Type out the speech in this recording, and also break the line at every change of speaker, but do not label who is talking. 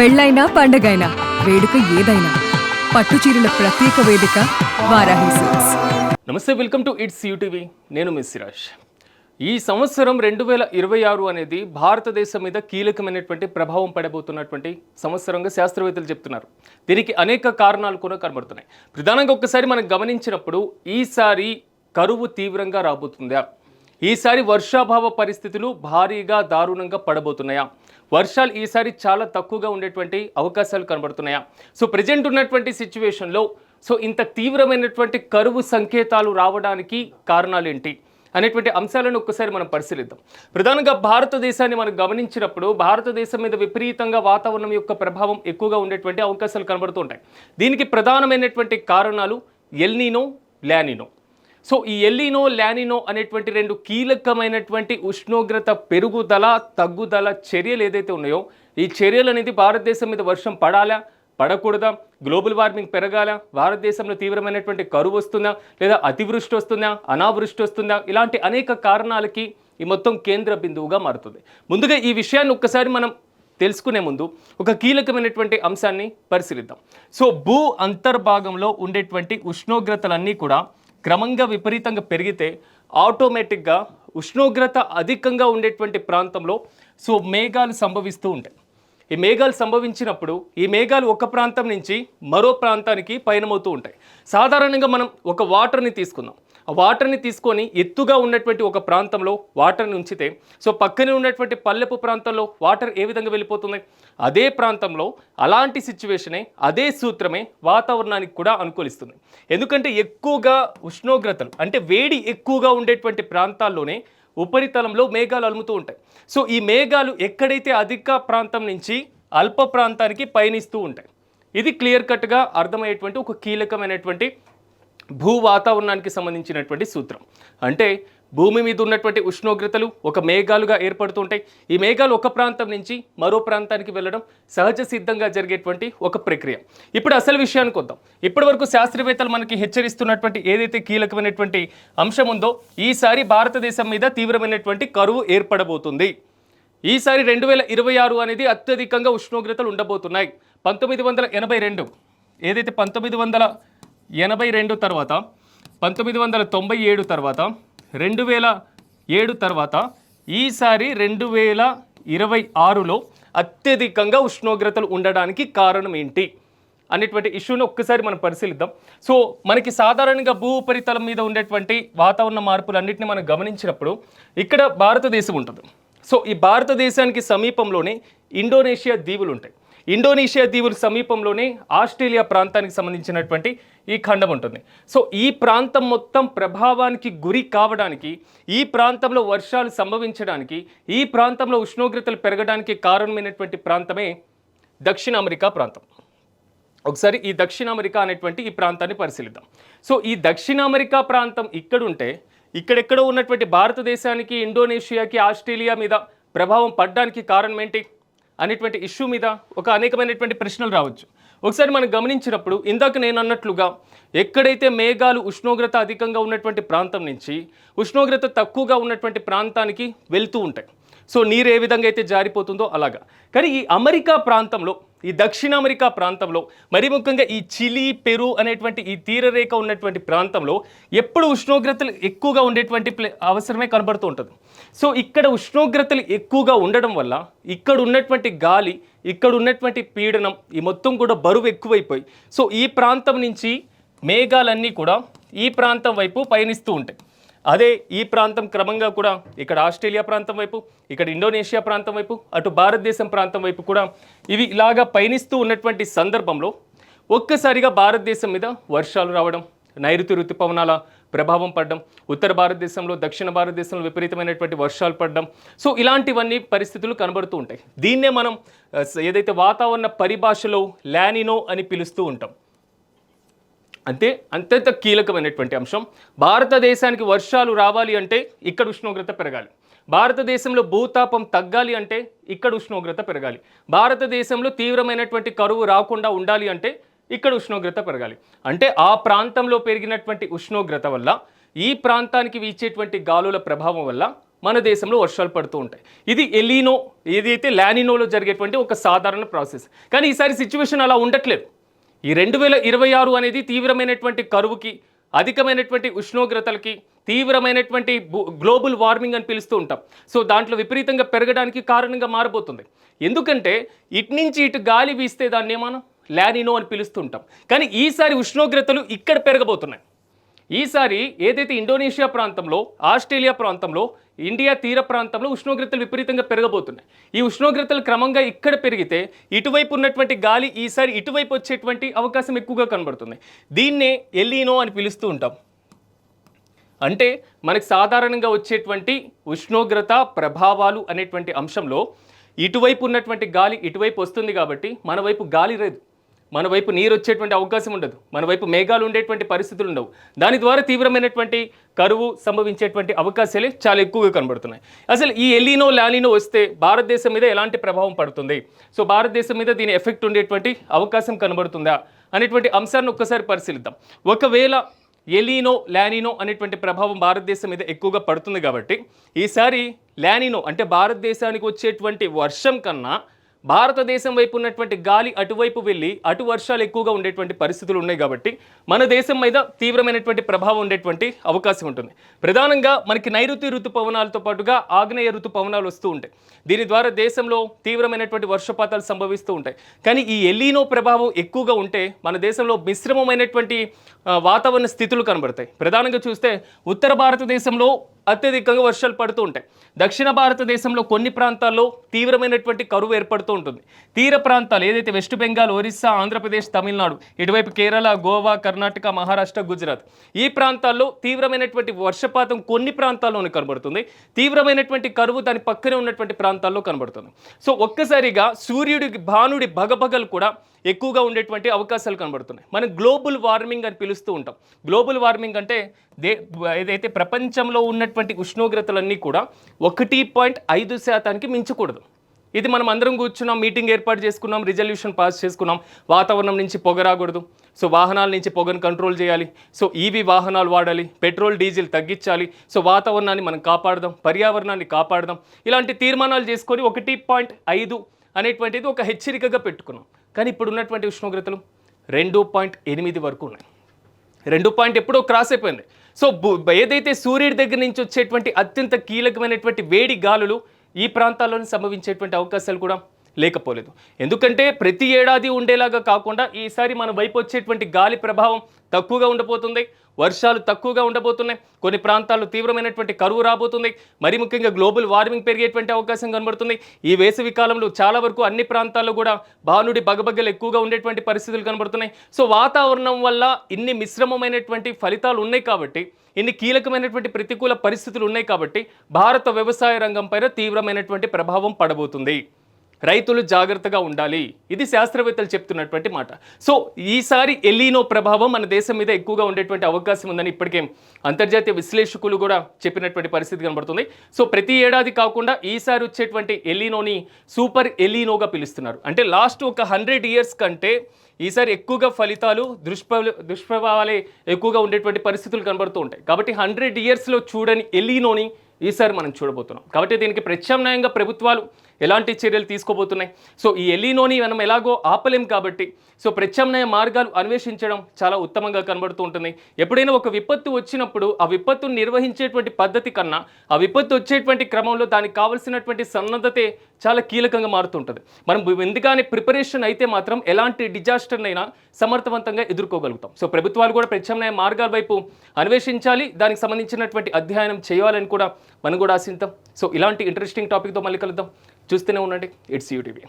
పెళ్ళైనా పండగైనా వేడుక ఏదైనా పట్టు చీరల ప్రత్యేక వేదిక వారాహి సిల్క్స్.
నమస్తే, వెల్కమ్ టు ఇట్స్ యూటీవీ. నేను మిస్ సిరాజ్. ఈ సంవత్సరం 2026 అనేది భారతదేశం మీద కీలకమైనటువంటి ప్రభావం పడబోతున్నటువంటి సంవత్సరంగా శాస్త్రవేత్తలు చెప్తున్నారు. దీనికి అనేక కారణాలు కూడా కనబడుతున్నాయి. ప్రధానంగా ఒక్కసారి మనం గమనించినప్పుడు ఈసారి కరువు తీవ్రంగా రాబోతుందా, ఈసారి వర్షాభావ పరిస్థితులు భారీగా దారుణంగా పడబోతున్నాయా, వర్షాలు ఈసారి చాలా తక్కువగా ఉండేటువంటి అవకాశాలు కనబడుతున్నాయా, సో ప్రజెంట్ ఉన్నటువంటి సిచ్యువేషన్లో ఇంత తీవ్రమైనటువంటి కరువు సంకేతాలు రావడానికి కారణాలు ఏంటి అనేటువంటి అంశాలను ఒక్కసారి మనం పరిశీలిద్దాం. ప్రధానంగా భారతదేశాన్ని మనం గమనించినప్పుడు భారతదేశం మీద విపరీతంగా వాతావరణం యొక్క ప్రభావం ఎక్కువగా ఉండేటువంటి అవకాశాలు కనబడుతుంటాయి. దీనికి ప్రధానమైనటువంటి కారణాలు ఎల్నినో, లానినో. ఈ ఎల్నినో, లానినో అనేటువంటి రెండు కీలకమైనటువంటి ఉష్ణోగ్రత పెరుగుదల తగ్గుదల చర్యలు ఏదైతే ఉన్నాయో, ఈ చర్యలు అనేది భారతదేశం మీద వర్షం పడాలా పడకూడదా, గ్లోబల్ వార్మింగ్ పెరగాల, భారతదేశంలో తీవ్రమైనటువంటి కరువు వస్తుందా, లేదా అతివృష్టి వస్తుందా, అనావృష్టి వస్తుందా, ఇలాంటి అనేక కారణాలకి ఈ మొత్తం కేంద్ర బిందువుగా మారుతుంది. ముందుగా ఈ విషయాన్ని ఒక్కసారి మనం తెలుసుకునే ముందు ఒక కీలకమైనటువంటి అంశాన్ని పరిశీలిద్దాం. భూ అంతర్భాగంలో ఉండేటువంటి ఉష్ణోగ్రతలన్నీ కూడా క్రమంగా విపరీతంగా పెరిగితే ఆటోమేటిక్గా ఉష్ణోగ్రత అధికంగా ఉండేటువంటి ప్రాంతంలో మేఘాలు సంభవిస్తూ ఉంటాయి. ఈ మేఘాలు సంభవించినప్పుడు ఈ మేఘాలు ఒక ప్రాంతం నుంచి మరో ప్రాంతానికి పయనమవుతూ ఉంటాయి. సాధారణంగా మనం ఒక వాటర్ని తీసుకుందాం. ఆ వాటర్ని తీసుకొని ఎత్తుగా ఉన్నటువంటి ఒక ప్రాంతంలో వాటర్ని ఉంచితే పక్కనే ఉన్నటువంటి పల్లెపు ప్రాంతంలో వాటర్ ఏ విధంగా వెళ్ళిపోతుంది, అదే ప్రాంతంలో అలాంటి సిచ్యువేషనే, అదే సూత్రమే వాతావరణానికి కూడా అనుకూలిస్తుంది. ఎందుకంటే ఎక్కువగా ఉష్ణోగ్రతలు అంటే వేడి ఎక్కువగా ఉండేటువంటి ప్రాంతాల్లోనే ఉపరితలంలో మేఘాలు అలుముతూ ఉంటాయి. ఈ మేఘాలు ఎక్కడైతే అధిక ప్రాంతం నుంచి అల్ప ప్రాంతానికి పయనిస్తూ ఉంటాయి. ఇది క్లియర్ కట్గా అర్థమయ్యేటువంటి ఒక కీలకమైనటువంటి భూ వాతావరణానికి సంబంధించినటువంటి సూత్రం. అంటే భూమి మీద ఉన్నటువంటి ఉష్ణోగ్రతలు ఒక మేఘాలుగా ఏర్పడుతూ ఉంటాయి. ఈ మేఘాలు ఒక ప్రాంతం నుంచి మరో ప్రాంతానికి వెళ్ళడం సహజ సిద్ధంగా జరిగేటువంటి ఒక ప్రక్రియ. ఇప్పుడు అసలు విషయానికి వద్దాం. ఇప్పటి వరకు శాస్త్రవేత్తలు మనకి హెచ్చరిస్తున్నటువంటి ఏదైతే కీలకమైనటువంటి అంశం ఉందో, ఈసారి భారతదేశం మీద తీవ్రమైనటువంటి కరువు ఏర్పడబోతుంది. ఈసారి 2026 అనేది అత్యధికంగా ఉష్ణోగ్రతలు ఉండబోతున్నాయి. 1982 ఏదైతే 1982 తర్వాత 1997 తర్వాత 2007 తర్వాత ఈసారి 2026లో అత్యధికంగా ఉష్ణోగ్రతలు ఉండడానికి కారణం ఏంటి అనేటువంటి ఇష్యూని ఒక్కసారి మనం పరిశీలిద్దాం. మనకి సాధారణంగా భూ ఉపరితలం మీద ఉండేటువంటి వాతావరణ మార్పులన్నింటినీ మనం గమనించినప్పుడు ఇక్కడ భారతదేశం ఉంటుంది. ఈ భారతదేశానికి సమీపంలోనే ఇండోనేషియా దీవులు ఉంటాయి. ఇండోనేషియా దీవుల సమీపంలోనే ఆస్ట్రేలియా ప్రాంతానికి సంబంధించినటువంటి ఈ ఖండం ఉంటుంది. ఈ ప్రాంతం మొత్తం ప్రభావానికి గురి కావడానికి, ఈ ప్రాంతంలో వర్షాలు సంభవించడానికి, ఈ ప్రాంతంలో ఉష్ణోగ్రతలు పెరగడానికి కారణమైనటువంటి ప్రాంతమే దక్షిణ అమెరికా ప్రాంతం. ఒకసారి ఈ దక్షిణ అమెరికా అనేటువంటి ఈ ప్రాంతాన్ని పరిశీలిద్దాం. ఈ దక్షిణ అమెరికా ప్రాంతం ఇక్కడుంటే ఇక్కడెక్కడో ఉన్నటువంటి భారతదేశానికి, ఇండోనేషియాకి, ఆస్ట్రేలియా మీద ప్రభావం పడడానికి కారణం ఏంటి అనేటువంటి ఇష్యూ మీద అనేకమైనటువంటి ప్రశ్నలు రావచ్చు. ఒకసారి మనం గమనించినప్పుడు ఇందాక నేను అన్నట్లుగా ఎక్కడైతే మేఘాలు ఉష్ణోగ్రత అధికంగా ఉన్నటువంటి ప్రాంతం నుంచి ఉష్ణోగ్రత తక్కువగా ఉన్నటువంటి ప్రాంతానికి వెళ్తూ ఉంటాయి. నీరు ఏ విధంగా అయితే జారిపోతుందో అలాగా. కానీ ఈ అమెరికా ప్రాంతంలో, ఈ దక్షిణ అమెరికా ప్రాంతంలో, మరి ముఖ్యంగా ఈ చిలీ, పెరు అనేటువంటి ఈ తీరరేఖ ఉన్నటువంటి ప్రాంతంలో ఎప్పుడు ఉష్ణోగ్రతలు ఎక్కువగా ఉండేటువంటి అవసరమే కనబడుతూ ఉంటుంది. ఇక్కడ ఉష్ణోగ్రతలు ఎక్కువగా ఉండడం వల్ల ఇక్కడ ఉన్నటువంటి గాలి, ఇక్కడ ఉన్నటువంటి పీడనం ఈ మొత్తం కూడా బరువు ఎక్కువైపోయి ఈ ప్రాంతం నుంచి మేఘాలన్నీ కూడా ఈ ప్రాంతం వైపు పయనిస్తూ ఉంటాయి. అదే ఈ ప్రాంతం క్రమంగా కూడా ఇక్కడ ఆస్ట్రేలియా ప్రాంతం వైపు, ఇక్కడ ఇండోనేషియా ప్రాంతం వైపు, అటు భారతదేశం ప్రాంతం వైపు కూడా ఇవి ఇలాగా పయనిస్తూ ఉన్నటువంటి సందర్భంలో ఒక్కసారిగా భారతదేశం మీద వర్షాలు రావడం, నైరుతి ఋతుపవనాల ప్రభావం పడడం, ఉత్తర భారతదేశంలో, దక్షిణ భారతదేశంలో విపరీతమైనటువంటి వర్షాలు పడడం, ఇలాంటివన్నీ పరిస్థితులు కనబడుతూ ఉంటాయి. దీన్నే మనం ఏదైతే వాతావరణ పరిభాషలో లానినో అని పిలుస్తూ ఉంటాం. అంత్యంత కీలకమైనటువంటి అంశం. భారతదేశానికి వర్షాలు రావాలి అంటే ఇక్కడ ఉష్ణోగ్రత పెరగాలి. భారతదేశంలో భూతాపం తగ్గాలి అంటే ఇక్కడ ఉష్ణోగ్రత పెరగాలి. భారతదేశంలో తీవ్రమైనటువంటి కరువు రాకుండా ఉండాలి అంటే ఇక్కడ ఉష్ణోగ్రత పెరగాలి. అంటే ఆ ప్రాంతంలో పెరిగినటువంటి ఉష్ణోగ్రత వల్ల ఈ ప్రాంతానికి వీచేటువంటి గాలుల ప్రభావం వల్ల మన దేశంలో వర్షాలు పడుతూ ఉంటాయి. ఇది ఎలీనో ఏదైతే లానినోలో జరిగేటువంటి ఒక సాధారణ ప్రాసెస్. కానీ ఈసారి సిచ్యువేషన్ అలా ఉండట్లేదు. ఈ 2026 అనేది తీవ్రమైనటువంటి కరువుకి, అధికమైనటువంటి ఉష్ణోగ్రతలకి, తీవ్రమైనటువంటి గ్లోబల్ వార్మింగ్ అని పిలుస్తూ ఉంటాం. సో దాంట్లో విపరీతంగా పెరగడానికి కారణంగా మారబోతుంది. ఎందుకంటే ఇటు నుంచి ఇటు గాలి వీస్తే దాన్ని మనం లానినో అని పిలుస్తూ ఉంటాం. కానీ ఈసారి ఉష్ణోగ్రతలు ఇక్కడ పెరగబోతున్నాయి. ఈసారి ఏదైతే ఇండోనేషియా ప్రాంతంలో, ఆస్ట్రేలియా ప్రాంతంలో, ఇండియా తీర ప్రాంతంలో ఉష్ణోగ్రతలు విపరీతంగా పెరగబోతున్నాయి. ఈ ఉష్ణోగ్రతలు క్రమంగా ఇక్కడ పెరిగితే ఇటువైపు ఉన్నటువంటి గాలి ఈసారి ఇటువైపు వచ్చేటువంటి అవకాశం ఎక్కువగా కనబడుతుంది. దీన్నే ఎలీనో అని పిలుస్తూ ఉంటాం. అంటే మనకి సాధారణంగా వచ్చేటువంటి ఉష్ణోగ్రత ప్రభావాలు అనేటువంటి అంశంలో ఇటువైపు ఉన్నటువంటి గాలి ఇటువైపు వస్తుంది కాబట్టి మన వైపు గాలి లేదు, మన వైపు నీరు వచ్చేటువంటి అవకాశం ఉండదు, మన వైపు మేఘాలు ఉండేటువంటి పరిస్థితులు ఉండవు. దాని ద్వారా తీవ్రమైనటువంటి కరువు సంభవించేటువంటి అవకాశాలే చాలా ఎక్కువగా కనబడుతున్నాయి. అసలు ఈ ఎలీనో లానినో వస్తే భారతదేశం మీద ఎలాంటి ప్రభావం పడుతుంది, సో భారతదేశం మీద దీని ఎఫెక్ట్ ఉండేటువంటి అవకాశం కనబడుతుందా అనేటువంటి అంశాన్ని ఒక్కసారి పరిశీలిద్దాం. ఒకవేళ ఎలీనో లానినో అనేటువంటి ప్రభావం భారతదేశం మీద ఎక్కువగా పడుతుంది కాబట్టి ఈసారి లానినో అంటే భారతదేశానికి వచ్చేటువంటి వర్షం కన్నా భారతదేశం వైపు ఉన్నటువంటి గాలి అటువైపు వెళ్ళి అటు వర్షాలు ఎక్కువగా ఉండేటువంటి పరిస్థితులు ఉన్నాయి కాబట్టి మన దేశం మీద తీవ్రమైనటువంటి ప్రభావం ఉండేటువంటి అవకాశం ఉంటుంది. ప్రధానంగా మనకి నైరుతి ఋతుపవనాలతో పాటుగా ఆగ్నేయ ఋతుపవనాలు వస్తూ ఉంటాయి. దీని ద్వారా దేశంలో తీవ్రమైనటువంటి వర్షపాతాలు సంభవిస్తూ ఉంటాయి. కానీ ఈ ఎలీనో ప్రభావం ఎక్కువగా ఉంటే మన దేశంలో మిశ్రమమైనటువంటి వాతావరణ స్థితులు కనబడతాయి. ప్రధానంగా చూస్తే ఉత్తర భారతదేశంలో అత్యధికంగా వర్షాలు పడుతూ ఉంటాయి. దక్షిణ భారతదేశంలో కొన్ని ప్రాంతాల్లో తీవ్రమైనటువంటి కరువు ఏర్పడుతూ ఉంటుంది. తీర ప్రాంతాలు ఏదైతే వెస్ట్ బెంగాల్, ఒరిస్సా, ఆంధ్రప్రదేశ్, తమిళనాడు, ఇటువైపు కేరళ, గోవా, కర్ణాటక, మహారాష్ట్ర, గుజరాత్, ఈ ప్రాంతాల్లో తీవ్రమైనటువంటి వర్షపాతం కొన్ని ప్రాంతాల్లోనే కనబడుతుంది. తీవ్రమైనటువంటి కరువు దాని పక్కనే ఉన్నటువంటి ప్రాంతాల్లో కనబడుతుంది. సో ఒక్కసారిగా సూర్యుడికి భానుడి భగభగలు కూడా ఎక్కువగా ఉండేటువంటి అవకాశాలు కనబడుతున్నాయి. మనం గ్లోబల్ వార్మింగ్ అని పిలుస్తూ ఉంటాం. గ్లోబల్ వార్మింగ్ అంటే ఏదైతే ప్రపంచంలో ఉన్నటువంటి ఉష్ణోగ్రతలన్నీ కూడా 1.5% మించకూడదు. ఇది మనం అందరం కూర్చున్నాం, మీటింగ్ ఏర్పాటు చేసుకున్నాం, రిజల్యూషన్ పాస్ చేసుకున్నాం. వాతావరణం నుంచి పొగ రాకూడదు, సో వాహనాల నుంచి పొగను కంట్రోల్ చేయాలి, సో ఈవీ వాహనాలు వాడాలి, పెట్రోల్ డీజిల్ తగ్గించాలి, సో వాతావరణాన్ని మనం కాపాడదాం, పర్యావరణాన్ని కాపాడదాం, ఇలాంటి తీర్మానాలు చేసుకొని 1.5 అనేటువంటిది ఒక హెచ్చరికగా పెట్టుకున్నాం. కానీ ఇప్పుడు ఉన్నటువంటి ఉష్ణోగ్రతలు 2.8 వరకు ఉన్నాయి. 2 ఎప్పుడో క్రాస్ అయిపోయింది. సో ఏదైతే సూర్యుడి దగ్గర నుంచి వచ్చేటువంటి అత్యంత కీలకమైనటువంటి వేడి గాలులు ఈ ప్రాంతాల్లోనే సంభవించేటువంటి అవకాశాలు కూడా లేకపోలేదు. ఎందుకంటే ప్రతి ఏడాది ఉండేలాగా కాకుండా ఈసారి మన వైపు వచ్చేటువంటి గాలి ప్రభావం తక్కువగా ఉండబోతుంది, వర్షాలు తక్కువగా ఉండబోతున్నాయి, కొన్ని ప్రాంతాల్లో తీవ్రమైనటువంటి కరువు రాబోతుంది, మరి ముఖ్యంగా గ్లోబల్ వార్మింగ్ పెరిగేటువంటి అవకాశం కనబడుతుంది. ఈ వేసవి కాలంలో చాలా వరకు అన్ని ప్రాంతాల్లో కూడా భానుడి బగబగ్గలు ఎక్కువగా ఉండేటువంటి పరిస్థితులు కనబడుతున్నాయి. సో వాతావరణం వల్ల ఇన్ని మిశ్రమమైనటువంటి ఫలితాలు ఉన్నాయి కాబట్టి, ఇన్ని కీలకమైనటువంటి ప్రతికూల పరిస్థితులు ఉన్నాయి కాబట్టి భారత వ్యవసాయ రంగం పైన తీవ్రమైనటువంటి ప్రభావం పడబోతుంది. రైతులు జాగ్రత్తగా ఉండాలి, ఇది శాస్త్రవేత్తలు చెప్తున్నటువంటి మాట. సో ఈసారి ఎలీనో ప్రభావం మన దేశం మీద ఎక్కువగా ఉండేటువంటి అవకాశం ఉందని ఇప్పటికే అంతర్జాతీయ విశ్లేషకులు కూడా చెప్పినటువంటి పరిస్థితి కనబడుతుంది. సో ప్రతి ఏడాది కాకుండా ఈసారి వచ్చేటువంటి ఎలీనోని సూపర్ ఎలీనోగా పిలుస్తున్నారు. అంటే లాస్ట్ ఒక 100 years కంటే ఈసారి ఎక్కువగా ఫలితాలు దుష్ప్రభావాలే ఎక్కువగా ఉండేటువంటి పరిస్థితులు కనబడుతూ ఉంటాయి. కాబట్టి 100 yearsలో చూడని ఎలీనోని ఈసారి మనం చూడబోతున్నాం. కాబట్టి దీనికి ప్రత్యామ్నాయంగా ప్రభుత్వాలు ఎలాంటి చర్యలు తీసుకోబోతున్నాయి, సో ఈ ఎలీనోని మనం ఎలాగో ఆపలేం కాబట్టి సో ప్రత్యామ్నాయ మార్గాలు అన్వేషించడం చాలా ఉత్తమంగా కనబడుతూ ఉంటుంది. ఎప్పుడైనా ఒక విపత్తు వచ్చినప్పుడు ఆ విపత్తును నిర్వహించేటువంటి పద్ధతి కన్నా ఆ విపత్తు వచ్చేటువంటి క్రమంలో దానికి కావలసినటువంటి సన్నద్ధతే చాలా కీలకంగా మారుతుంటుంది. మనం ఎందుకని ప్రిపరేషన్ అయితే మాత్రం ఎలాంటి డిజాస్టర్నైనా సమర్థవంతంగా ఎదుర్కోగలుగుతాం. సో ప్రభుత్వాలు కూడా ప్రత్యామ్నాయ మార్గాల వైపు అన్వేషించాలి, దానికి సంబంధించినటువంటి అధ్యయనం చేయాలని కూడా మనం కూడా ఆశిద్దాం. సో ఇలాంటి ఇంట్రెస్టింగ్ టాపిక్తో మళ్ళీ కలుద్దాం. చూస్తూనే ఉండండి, ఇట్స్ యూటీవీ.